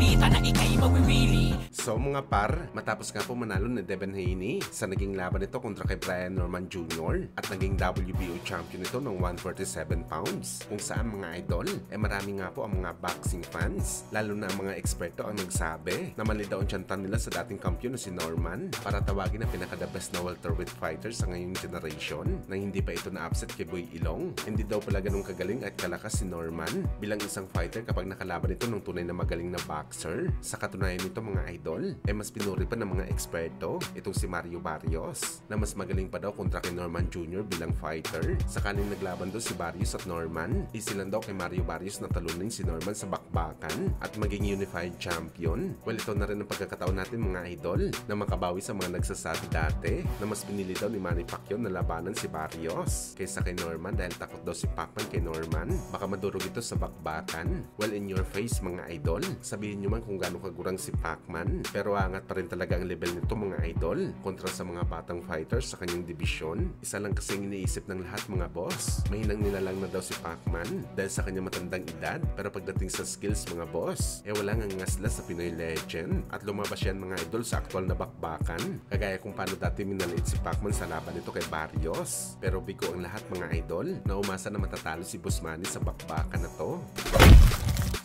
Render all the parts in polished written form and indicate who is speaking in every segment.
Speaker 1: balita na ika'y mawiwili.
Speaker 2: So mga par, matapos nga po manalo ni Devin Haney sa naging laban nito kontra kay Brian Norman Jr. at naging WBO champion ito ng 147 pounds, kung saan mga idol, marami nga po ang mga boxing fans, lalo na ang mga eksperto ang nagsabi na mali daw ang tiyantan nila sa dating kampiyon na si Norman para tawagin ang pinaka-the best na welterweight fighter sa ngayong generation na hindi pa ito na-upset kay Boy Ilong. Hindi daw pala ganun kagaling at kalakas si Norman bilang isang fighter kapag nakalaban ito ng tunay na magaling na boxer. Sa katunayan nito mga idol, mas pinuri pa ng mga eksperto itong si Mario Barrios na mas magaling pa daw kontra kay Norman Jr. bilang fighter. Sakaling naglaban daw si Barrios at Norman, isilan daw kay Mario Barrios na talunin si Norman sa bakbakan at maging unified champion. Well, ito na rin ang pagkakataon natin mga idol na makabawi sa mga nagsasabi dati na mas pinili daw ni Manny Pacquiao na labanan si Barrios kaysa kay Norman dahil takot daw si Pacman kay Norman baka madurog ito sa bakbakan. Well, in your face mga idol, sabihin nyo man kung gaano kagurang si Pacman, pero angat pa rin talaga ang level nito mga idol kontra sa mga batang fighters sa kanyang dibisyon. Isa lang kasing iniisip ng lahat mga boss, mahinang nilalang na daw si Pacman dahil sa kanyang matandang edad, pero pagdating sa skills mga boss, wala nga ngasla sa Pinoy legend at lumabas yan mga idol sa aktual na bakbakan, kagaya kung paano dati minaliit si Pacman sa laban nito kay Barrios. Pero bigo ang lahat mga idol na umasa na matatalo si Boss Manny sa bakbakan na to.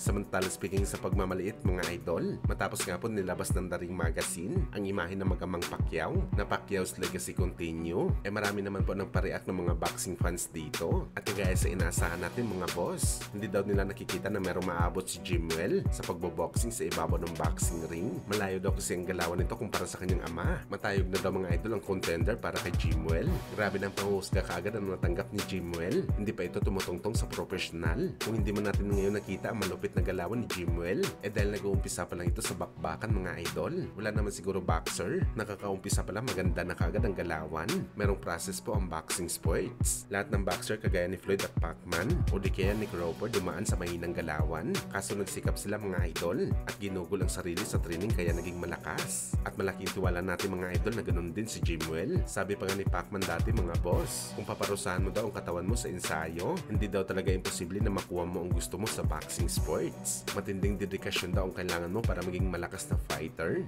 Speaker 2: Samantala speaking sa pagmamaliit mga idol, matapos nga po nilabas ng The Ring Magazine ang imahe ng magamang Pacquiao na Pacquiao's Legacy Continue, marami naman po ng pareact ng mga boxing fans dito. At kagaya sa inaasahan natin mga boss, hindi daw nila nakikita na merong maabot si Jimwell sa pagboboxing sa ibabaw ng boxing ring. Malayo daw kasi ang galawan nito kumpara sa kanyang ama. Matayog na daw mga idol ang contender para kay Jimwell. Grabe ng panghusga kaagad ang natanggap ni Jimwell. Hindi pa ito tumutungtong sa professional. Kung hindi man natin ngayon nakita ang malupit na galawan ni Jimwell, dahil nag-uumpisa pa lang ito sa bakbakan mga idol. Wala naman siguro boxer, nakakaumpisa pa lang maganda na kagad ang galawan. Merong process po ang boxing sports. Lahat ng boxer kagaya ni Floyd at Pacman o di kaya ni Crawford dumaan sa mahinang galawan, kaso nagsikap sila mga idol at ginugol ang sarili sa training kaya naging malakas. At malaking tiwala natin mga idol na ganun din si Jimwell. Sabi pa nga ni Pacman dati mga boss, kung paparusahan mo daw ang katawan mo sa ensayo, hindi daw talaga imposible na makuha mo ang gusto mo sa boxing sport. Matinding dedikasyon daw ang kailangan mo para maging malakas na fighter.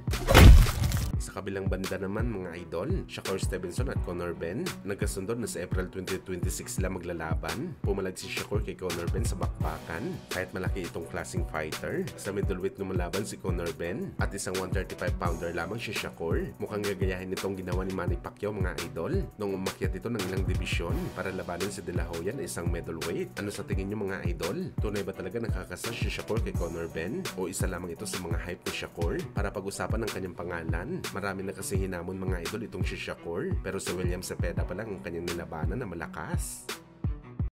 Speaker 2: Sa kabilang banda naman mga idol, Shakur Stevenson at Conor Benn nagkasundo na sa April 2026 sila maglalaban. Pumalag si Shakur kay Conor Benn sa bakbakan kahit malaki itong klaseng fighter. Sa middleweight lumalaban si Conor Benn at isang 135-pounder lamang si Shakur. Mukhang gagayahin itong ginawa ni Manny Pacquiao mga idol nung umakyat ito ng ilang dibisyon para labanan si De La Hoya na isang middleweight. Ano sa tingin nyo mga idol? Tunay ba talaga nakakasa si Shakur kay Conor Benn o isa lamang ito sa mga hype ni Shakur para pag-usapan ng kanyang pangalan? Marami na kasi hinamon mga idol itong si Shakur, pero si William Cepeda pa lang ang kanyang nilabanan na malakas.